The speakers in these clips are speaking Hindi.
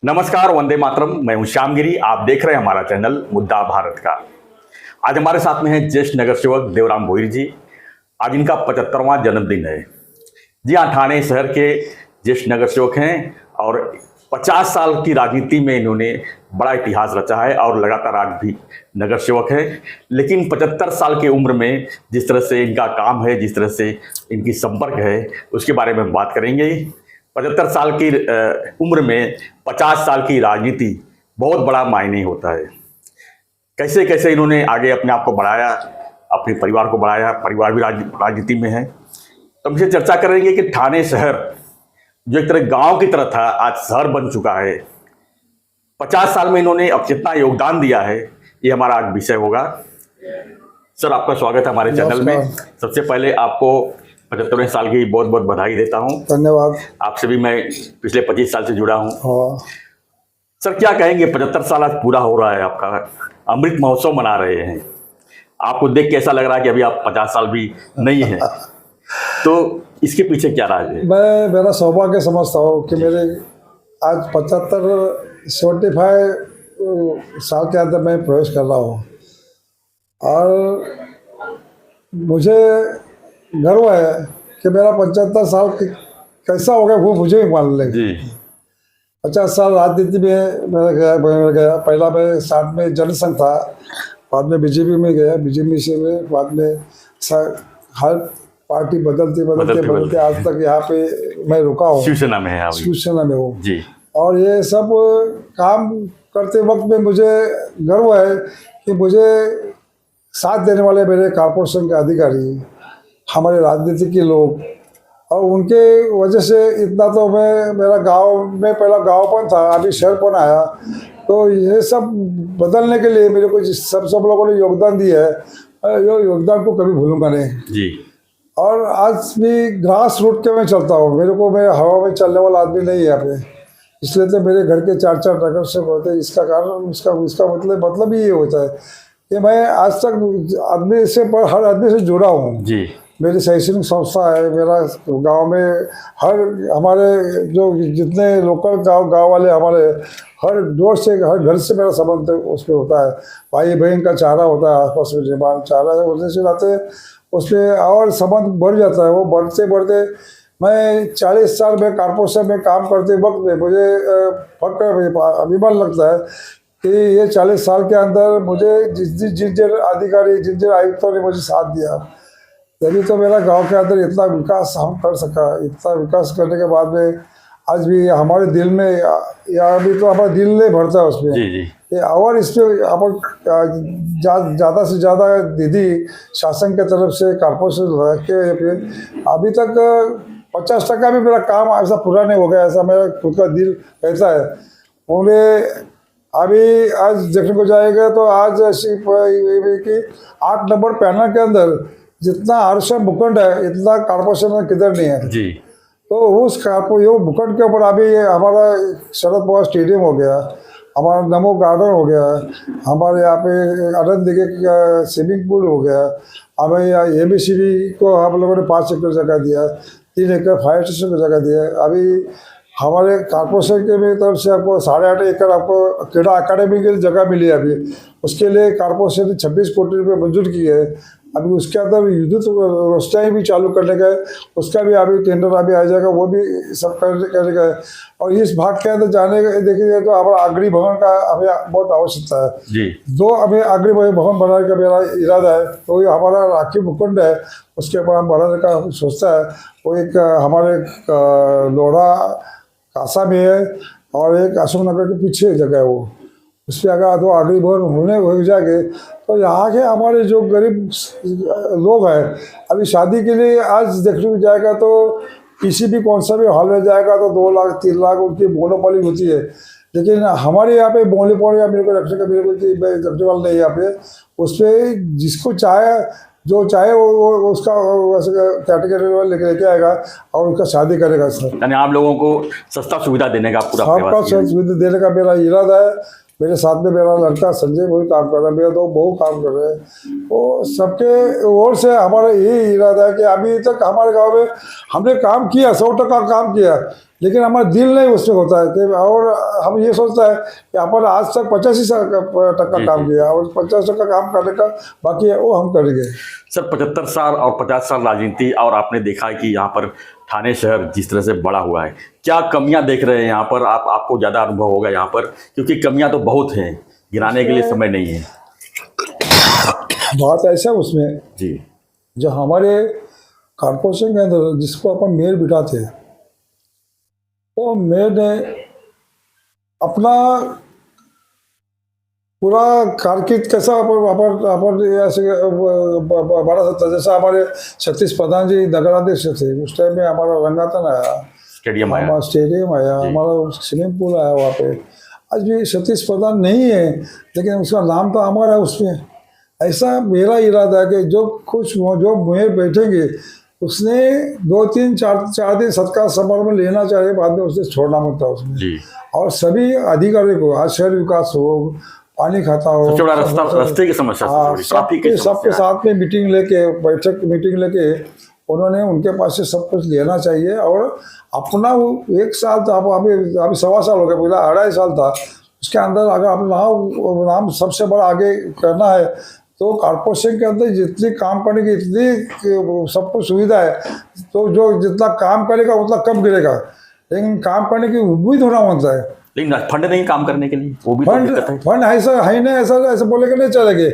नमस्कार, वंदे मातरम। मैं हूं श्यामगिरी। आप देख रहे हैं हमारा चैनल मुद्दा भारत का। आज हमारे साथ में है ज्येष्ठ नगर सेवक देवराम भोईर जी। आज इनका 75वां जन्मदिन है। जी हाँ, ठाणे शहर के ज्येष्ठ नगर सेवक हैं और 50 साल की राजनीति में इन्होंने बड़ा इतिहास रचा है और लगातार आज भी नगर सेवक है। लेकिन 75 साल की उम्र में जिस तरह से इनका काम है, जिस तरह से इनकी संपर्क है, उसके बारे में बात करेंगे। 75 साल की उम्र में 50 साल की राजनीति बहुत बड़ा मायने होता है। कैसे कैसे इन्होंने आगे अपने आप को बढ़ाया, अपने परिवार को बढ़ाया, परिवार भी राजनीति में है। तो हमसे चर्चा करेंगे कि ठाणे शहर जो एक तरह गांव की तरह था, आज शहर बन चुका है। 50 साल में इन्होंने अब कितना योगदान दिया है, ये हमारा आज विषय होगा। सर, आपका स्वागत है हमारे चैनल में। सबसे पहले आपको 75वें साल की बहुत बहुत बधाई देता हूँ। धन्यवाद। आपसे भी मैं पिछले 25 साल से जुड़ा हूँ। सर, क्या कहेंगे, 75 साल आज पूरा हो रहा है, आपका अमृत महोत्सव मना रहे हैं। आपको देख के ऐसा लग रहा है कि अभी आप 50 साल भी नहीं है, तो इसके पीछे क्या राज है? मैं मेरा सौभाग्य समझता हूँ कि मेरे आज 75 साल के अंदर मैं प्रवेश कर रहा हूँ और मुझे गर्व है कि मेरा 75 साल कैसा हो गया वो मुझे भी मान लें। जी, 50 साल राजनीति में मैं गया। पहला मैं 60 में जनसंघ था, बाद में बीजेपी में गया, बीजेपी से में बाद में हर पार्टी बदलते आज तक यहाँ पे मैं रुका हूँ। शिवसेना में है, शिवसेना में हूँ जी। और ये सब काम करते वक्त में मुझे गर्व है कि मुझे साथ देने वाले मेरे कॉर्पोरेशन के अधिकारी, हमारे राजनीति के लोग, और उनके वजह से इतना तो मेरा गांव में पहला गांवपन था, अभी शहरपन आया। तो ये सब बदलने के लिए मेरे को सब लोगों ने योगदान दिया है, यो योगदान को कभी भूलूंगा नहीं जी। और आज भी ग्रास रूट के मैं चलता हूँ। मैं हवा में चलने वाला आदमी नहीं है यहाँ पे, इसलिए तो मेरे घर के 4 नगर से होते हैं। इसका कारण इसका मतलब ही ये होता है कि मैं आज तक हर आदमी से जुड़ा हूँ जी। मेरी शैक्षणिक संस्था है, मेरा गांव में हमारे जो जितने लोकल गांव वाले हमारे हर डोर से, हर घर से मेरा संबंध उसमें होता है। भाई बहन का चारा होता है, आपस में निर्माण चारा होने से नाते उसमें और संबंध बढ़ जाता है। वो बढ़ते बढ़ते मैं 40 साल में कॉर्पोरेशन में काम करते वक्त में मुझे अभिमान लगता है कि ये 40 साल के अंदर मुझे जिन अधिकारी, जिन आयुक्तों ने मुझे साथ दिया, तभी तो मेरा गांव के अंदर इतना विकास हम कर सका। इतना विकास करने के बाद में आज भी हमारे दिल में, या अभी तो हमारा दिल नहीं भरता है उसमें जी, जी। और इसमें अपन ज़्यादा से ज़्यादा निधि शासन के तरफ से कॉर्पोरेशन के अभी तक 50% भी मेरा काम ऐसा पूरा नहीं हो गया, ऐसा मेरा खुद का दिल कहता है। उन्हें अभी आज देखने को जाएगा तो आज ऐसी कि 8 नंबर पैनल के अंदर जितना आरक्षण भूखंड है इतना कॉर्पोरेशन में किधर नहीं है जी। तो उस भूखंड के ऊपर अभी हमारा शरद पवार स्टेडियम हो गया, हमारा नमो गार्डन हो गया, हमारे यहाँ पे आनंद दिघे का स्विमिंग पूल हो गया, हमें यहाँ ABCD को हम लोगों ने 5 एकड़ जगह दिया, 3 एकड़ फायर स्टेशन को जगह दिया। अभी हमारे कॉर्पोरेशन के भी तरफ से आपको 8.5 एकड़ आपको क्रीड़ा अकादमी के लिए जगह मिली है। अभी उसके लिए कॉर्पोरेशन ने 26 कोटी रुपये मंजूर किए हैं। अभी उसके अंदर विद्युत रोशनाई भी चालू करने का है, उसका भी अभी टेंडर अभी आ जाएगा, वो भी सब करने का है। और इस भाग के अंदर जाने का देखिए तो हमारा अग्नि भवन का हमें बहुत आवश्यकता है जी। 2 हमें अग्नि भवन बनाने का मेरा इरादा है। तो ये हमारा राखी भूखंड है, उसके ऊपर हम बनाने का सोचता है। वो एक हमारे लोढ़ा कासा में है और एक अशोकनगर के पीछे जगह है, वो उस पर अगर 2 अग्नि भवन हो जाएंगे तो यहाँ के हमारे जो गरीब लोग हैं, अभी शादी के लिए आज देखने को जाएगा तो किसी भी कौन सा भी हॉल में जाएगा तो 2 लाख 3 लाख उनकी मोनोपोली होती है। लेकिन हमारे यहाँ पे मोनोपोली मेरे को रखने का रखने वाला नहीं है यहाँ पे। उस पर जिसको जो चाहे वो उसका कैटेगरी लेके आएगा और उसका शादी करेगा। सर, यानी आप लोगों को सस्ता सुविधा देने का पूरा सुविधा देने का मेरा इरादा है। मेरे साथ में मेरा लड़का संजय वही काम कर रहा है, मेरे 2 बहू काम कर रहे हैं। वो सबके ओर से हमारा यही इरादा है कि अभी तक हमारे गांव में हमने काम किया, 100% काम किया। लेकिन हमारा दिल नहीं उसमें होता है कि, और हम ये सोचता है कि अपन आज तक 85% काम किया और 50% काम करने का बाकी है वो हम करेंगे। सर 75 साल और 50 साल राजनीति, और आपने देखा है कि यहाँ पर थाने शहर जिस तरह से बड़ा हुआ है, क्या कमियां देख रहे हैं यहाँ पर? आपको ज़्यादा अनुभव होगा यहाँ पर, क्योंकि कमियां तो बहुत हैं, गिनाने के लिए समय नहीं है। बात ऐसा उसमें जी जो हमारे कॉर्पोरेशन के अंदर जिसको अपन मेयर बिठाते हैं, वो मेयर ने अपना पूरा कारकिर्द कैसा अपन ऐसे बड़ा सकता। जैसा हमारे सतीश प्रधान जी नगराध्यक्ष थे, उस टाइम में हमारा रंगातन आया, स्टेडियम आया, हमारा स्टेडियम आया, हमारा स्विमिंग पूल आया वहाँ पे। आज भी सतीश प्रधान नहीं है, लेकिन उसका नाम तो हमारा है उसमें। ऐसा मेरा इरादा है कि जो मेयर बैठेंगे उसने 2-3-4 दिन सत्कार समारोह में लेना चाहिए, बाद में उसे छोड़ना पड़ता है उसमें। जी। और सभी अधिकारियों को, आज शहर विकास हो, पानी खाता हो, सबसे बड़ा रास्ते की समस्या, ट्रैफिक की सबके साथ में मीटिंग लेके उन्होंने उनके पास से सब कुछ लेना चाहिए। और अपना वो 1 साल था, अभी 1.25 साल हो गया, पहला 2.5 साल था, उसके अंदर अगर अपना नाम सबसे बड़ा आगे करना है तो कॉर्पोरेशन के अंदर जितनी काम करने की इतनी सब कुछ सुविधा है, तो जो जितना काम करेगा उतना कम गिरेगा, लेकिन काम करने की उम्मीद होना होता है। लेकिन फंड नहीं काम करने के लिए, वो भी फंड ऐसा है नहीं, ऐसा बोले कि नहीं चलेंगे।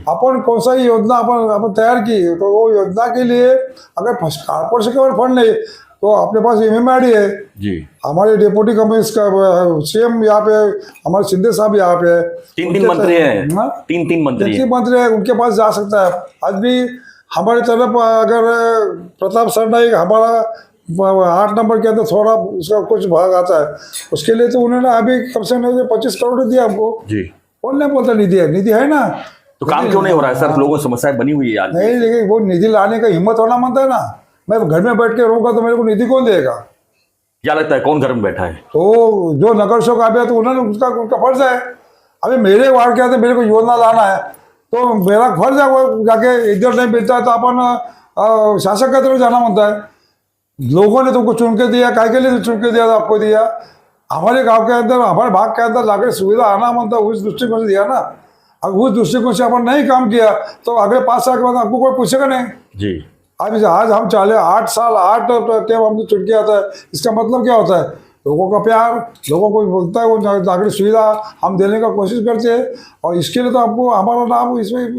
अपन कौन सा योजना अपन तैयार की, तो वो योजना के लिए अगर कॉर्पोरेशन के फंड नहीं तो अपने पास MMID है जी, हमारे डिप्टी कमिश्नर CM यहाँ पे, हमारे शिंदे साहब यहाँ पे 3 मंत्री हैं, 3 मंत्री है, उनके पास जा सकता है। आज भी हमारी तरफ अगर प्रताप सरनाईक हमारा 8 नंबर के अंदर थोड़ा उसका कुछ भाग आता है, उसके लिए तो उन्होंने अभी कम से कम 25 करोड़ दिया हमको जी। कौन नहीं बोलता निधि है ना, तो काम क्यों नहीं हो रहा है सर? लोगों की समस्याएं बनी हुई है आज। नहीं, लेकिन वो निधि लाने का हिम्मत होना मानता है ना। मैं घर में बैठ के रहूंगा तो मेरे को निधि कौन देगा? क्या लगता है कौन घर में बैठा है? तो जो नगर सेवक आ गया तो उन्होंने उनका फर्ज है। अभी मेरे वार्ड के अंदर मेरे को योजना लाना है तो मेरा फर्ज है, वो जाके इधर नहीं मिलता है तो अपन शासक की तरफ जाना बनता है। लोगों ने तुमको चुन के दिया, काय के लिए चुन के दिया? तो आपको दिया, हमारे गांव के अंदर, हमारे भाग के अंदर जाकर सुविधा आना बनता है, उस दृष्टिकोण से दिया ना। अगर उस दृष्टिकोण से अपन नहीं काम किया तो अगले 5 साल के बाद आपको कोई पूछेगा नहीं जी। आज हम चाले 8 साल 8 टेम हमने चुन के आता है, इसका मतलब क्या होता है? लोगों का प्यार, लोगों को बोलता है वो नागरिक सुविधा हम देने का कोशिश करते हैं, और इसके लिए तो हमको हमारा नाम इसमें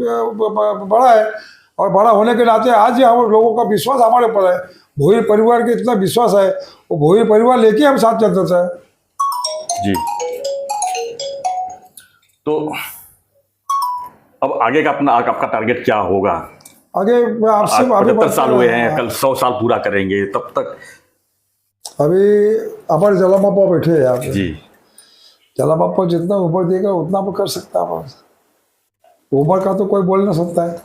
बड़ा है। और बड़ा होने के नाते आज ही हम लोगों का विश्वास हमारे ऊपर है, भोई परिवार के इतना विश्वास है, वो भोई परिवार लेके हम साथ चलते थे जी। तो अब आगे का आपका टारगेट क्या होगा? आगे आपसे 75 साल हुए हैं, कल 100 साल पूरा करेंगे, तब तक अभी हमारे जला बापा बैठे हैं यहाँ पे जी। जला बापा जितना ऊपर देगा उतना पर कर सकता है, ऊपर का तो कोई बोल नहीं सकता है।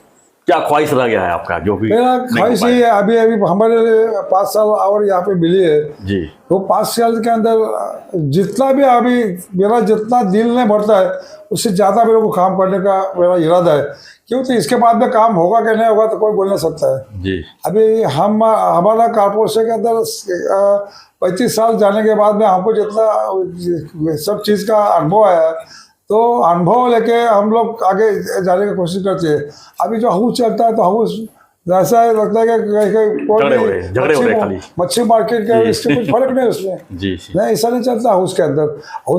क्या ख्वाहिश रह गया है आपका जो भी? मेरा ख्वाहिश ये है, अभी हमारे 5 साल और यहाँ पे मिली है जी, तो 5 साल के अंदर जितना भी अभी मेरा जितना दिल नहीं भरता है उससे ज़्यादा मेरे को काम करने का मेरा इरादा है। क्यों? तो इसके बाद में काम होगा कि नहीं होगा तो कोई बोल नहीं सकता है जी। अभी हमारा कॉर्पोरेशन के अंदर 35 साल जाने के बाद में हमको जितना सब चीज़ का अनुभव है, तो अनुभव लेके हम लोग आगे जाने की कोशिश करते हैं। अभी जो हाउस चलता है तो हाउस ऐसा लगता है कि मच्छी मार्केट का इसके कुछ फर्क नहीं उसमें जी। नहीं, ऐसा नहीं चलता। हाउस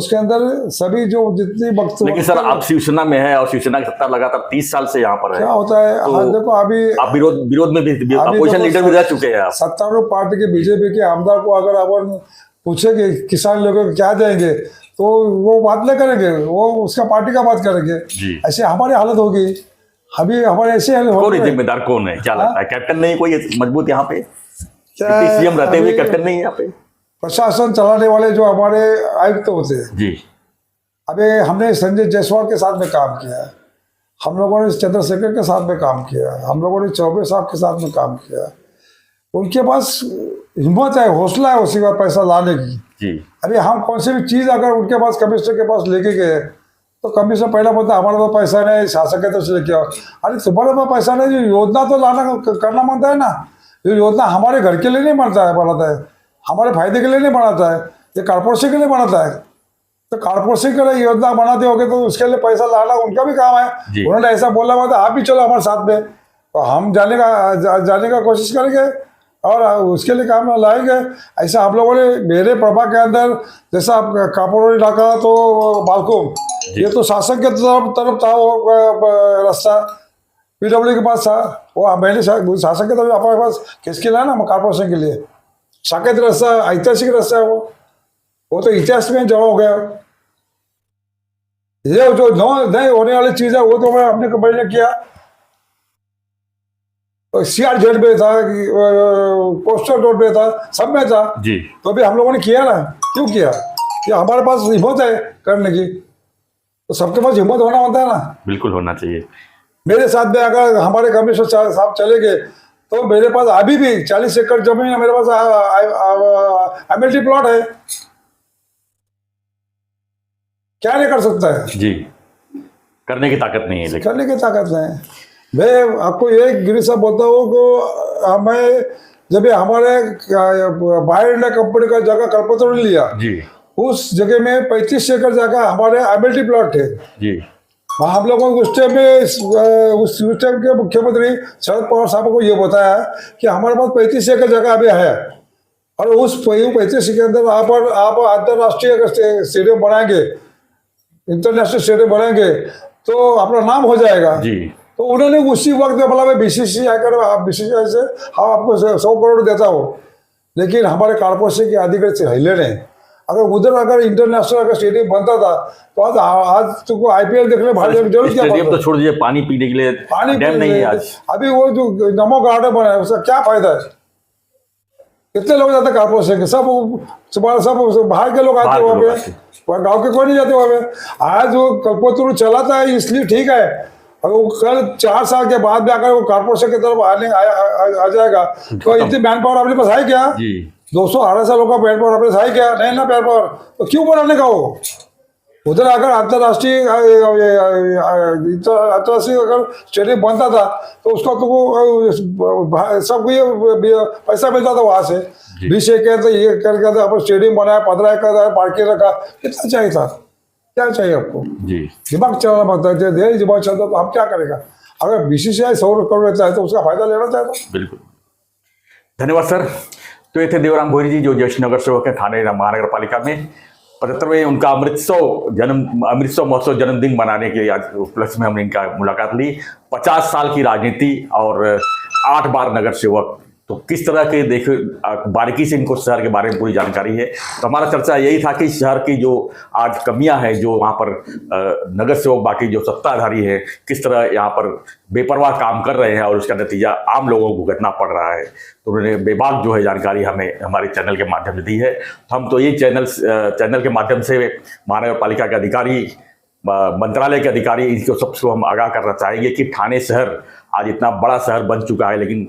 के अंदर सभी जो जितनी वक्त, लेकिन सर आप शिवसेना में है और शिवसेना की सत्ता लगातार 30 साल से यहाँ पर है, क्या होता है तो देखो अभी आप विरोध में भी अपोजिशन लीडर भी रह चुके हैं आप। सत्तारूढ़ पार्टी के बीजेपी के आमदार को अगर अपन पूछेंगे किसान लोगों को क्या देंगे तो वो बात नहीं करेंगे, वो उसका पार्टी का बात करेंगे। ऐसे हमारी हालत होगी, अभी हमारे ऐसे कौन है जिम्मेदार? कौन है? क्या लगता है? कैप्टन नहीं कोई मजबूत यहाँ पे? CM रहते हुए कैप्टन नहीं है यहाँ पे? प्रशासन चलाने वाले जो हमारे आयुक्त होते हैं जी। अभी हमने संजय जायसवाल के साथ में काम किया, हम लोगों ने चंद्रशेखर के साथ में काम किया, हम लोगों ने चौबे साहब के साथ में काम किया। उनके पास हिम्मत है, हौसला है उसी का पैसा लाने की जी। अभी हम कौन सी भी चीज़ अगर उनके पास कमिश्नर के पास लेके गए तो कमिश्नर पहला बोलता हमारे पास पैसा नहीं, शासक के तरफ से लेके आओ। अरे तुम्हारे पास पैसा नहीं, जो योजना तो लाना करना मानता है ना, जो योजना हमारे घर के लिए नहीं बनता है, बनाता है, हमारे फायदे के लिए नहीं बनाता है, ये कारपोरेशन के लिए बनाता है। तो कारपोरेशन के लिए योजना बनाते होगे तो उसके लिए पैसा लाना उनका भी काम है। उन्होंने ऐसा बोला हुआ था आप भी चलो हमारे साथ में, तो हम जाने का कोशिश करेंगे और उसके लिए काम लाएंगे। ऐसा आप लोगों ने मेरे प्रभाग के अंदर जैसा आप कापोड़ इलाका तो बालकुम, ये तो शासन के तरफ था वो रास्ता, PW के पास था वो, मैंने शासन के तरफ हमारे पास किसके लिए ना कारपोरेशन के लिए साकेत रास्ता ऐतिहासिक रास्ता है वो तो इतिहास में जमा हो गया। ये जो नहीं होने वाली चीज है वो तो मैंने किया। CRZ में था, पोस्टल रोड में था, सब में था जी। तो अभी हम लोगों ने किया ना, क्यों किया? ये हमारे पास हिम्मत है करने की, तो सबके पास हिम्मत होना होता है ना। बिल्कुल होना चाहिए। मेरे साथ में अगर हमारे कमिश्नर साहब चले गए तो मेरे पास अभी भी 40 एकड़ जमीन है, मेरे पास MLT प्लॉट है, क्या नहीं कर सकता है जी, करने की ताकत नहीं है लेकिन। करने की ताकत नहीं है। मैं आपको ये गिरी साहब बोलता हूँ कि हमें जब ये हमारे बाहर इंडिया कंपनी का जगह कल्पतरू लिया जी, उस जगह में 35 एकड़ जगह हमारे MLT प्लॉट थे जी, वहाँ हम लोगों को उस टाइम में उस टाइम के मुख्यमंत्री शरद पवार साहब को ये बताया कि हमारे पास 35 एकड़ जगह अभी है और उस 35 के अंदर आप अंतर्राष्ट्रीय स्टेडियम बनाएंगे, इंटरनेशनल स्टेडियम बनाएंगे तो अपना नाम हो जाएगा जी। तो उन्होंने उसी वक्त में बोला मैं BCCI से हम आपको 100 करोड़ देता हूँ, लेकिन हमारे कारपोरेशन के अधिकारी हिले नहीं। अगर इंटरनेशनल अगर स्टेडियम बनता था तो आज तुमको IPL देखने बाहर जाने की जरूरत क्या स्टेडियम तो छोड़ दीजिए, पानी पीने के लिए पानी डैम नहीं है आज। अभी वो जो नमो गार्डन बना है उसका क्या फायदा है? कितने लोग जाते हैं कारपोरेशन के? सब बाहर के लोग आते हैं वहाँ पे, गाँव के कोई नहीं जाते वहाँ पे। आज वो कल्पतरू चलाता है इसलिए ठीक है, अगर वो कल 4 साल के बाद में अगर वो कारपोरेशन की तरफ आ जाएगा तो इतनी मैन पावर अपने पास है क्या? 200-250 लोगों का मैन पावर अपने पास है क्या? नहीं ना मैन पावर, तो क्यों बनाने का वो? उधर अगर अंतर्राष्ट्रीय अगर स्टेडियम बनता था तो उसका तो वो सबको ये पैसा मिलता था वहां से। 20 एकड़ ये करके अपन स्टेडियम बनाया, 15 एकड़ पार्किंग रखा, कितना चाहिए था? क्या चाहिए आपको? जी, दिमाग चलाना पड़ता है, देर दिमाग चलता तो आप क्या करेगा? अगर BCCI 100 करोड़ लेता है तो उसका फायदा लेना चाहता। बिल्कुल। धन्यवाद सर। तो ये थे देवराम भोईरी जी जो ज्येष्ठ नगर सेवक है थाने महानगर पालिका में। 75वें उनका अमृतसर महोत्सव जन्मदिन मनाने के आज उपलक्ष्य में हमने इनका मुलाकात ली। 50 साल की राजनीति और 8 बार नगर सेवक, तो किस तरह के देखो बारीकी से इनको शहर के बारे में पूरी जानकारी है। तो हमारा चर्चा यही था कि शहर की जो आज कमियां हैं, जो वहाँ पर नगर सेवक बाकी जो सत्ताधारी है किस तरह यहाँ पर बेपरवाह काम कर रहे हैं और उसका नतीजा आम लोगों को भुगतना पड़ रहा है। तो उन्होंने बेबाक जो है जानकारी हमें हमारे चैनल के माध्यम से दी है। तो हम तो ये चैनल के माध्यम से महानगर पालिका के अधिकारी, मंत्रालय के अधिकारी, इनको सबको हम आगाह करना चाहेंगे कि ठाणे शहर आज इतना बड़ा शहर बन चुका है, लेकिन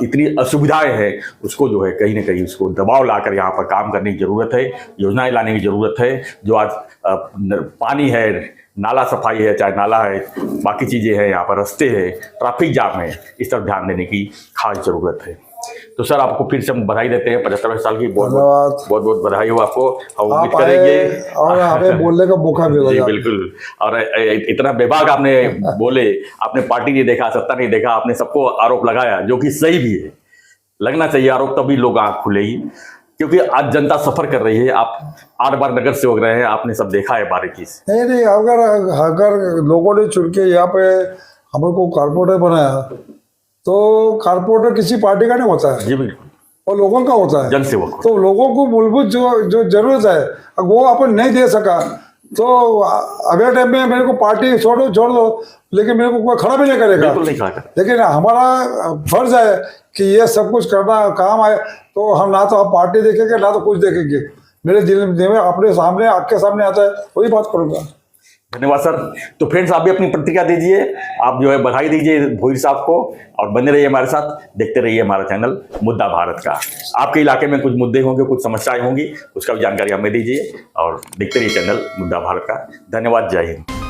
इतनी असुविधाएं हैं, उसको जो है कहीं ना कहीं उसको दबाव लाकर यहाँ पर काम करने की ज़रूरत है, योजनाएं लाने की ज़रूरत है। जो आज पानी है, नाला सफाई है, चाहे नाला है, बाकी चीज़ें हैं, यहाँ पर रास्ते हैं, ट्रैफिक जाम है, इस तरफ ध्यान देने की खास ज़रूरत है। तो सर आपको फिर से हम बधाई देते हैं 75वें साल की। बहुत बहुत बधाई हो आपको। हम उम्मीद करेंगे और हमें बोलने का मौका मिला। जी बिल्कुल। और इतना बेबाक आपने बोले, आपने पार्टी नहीं देखा, सत्ता नहीं देखा, आपने सबको आरोप लगाया, जो कि सही भी है, लगना चाहिए आरोप, तभी लोग आँख खुलेगी, क्योंकि आज जनता सफर कर रही है। आप 8 बार नगर सेवक रहे हैं, आपने सब देखा है बारीकी से। नहीं, अगर लोगों ने चुन के यहाँ पे हमको कारपोरेटर बनाया तो कारपोरेटर किसी पार्टी का नहीं होता है। जी बिल्कुल। और लोगों का होता है, जनसेवक। तो लोगों को मूलभूत जो जरूरत है वो अपन नहीं दे सका तो अगले टाइम में मेरे को पार्टी छोड़ दो, लेकिन मेरे को कोई खड़ा भी नहीं करेगा। बिल्कुल नहीं खड़ा करेगा। लेकिन हमारा फर्ज है कि ये सब कुछ करना काम है, तो हम ना तो हम पार्टी देखेंगे ना तो कुछ देखेंगे। मेरे दिल में अपने सामने, आपके सामने आता है, वही बात करूँगा। धन्यवाद सर। तो फ्रेंड्स आप भी अपनी प्रतिक्रिया दीजिए, आप जो है बधाई दीजिए भोईरी साहब को, और बने रहिए हमारे साथ, देखते रहिए हमारा चैनल मुद्दा भारत का। आपके इलाके में कुछ मुद्दे होंगे, कुछ समस्याएं होंगी, उसका भी जानकारी हमें दीजिए और देखते रहिए चैनल मुद्दा भारत का। धन्यवाद, जय हिंद।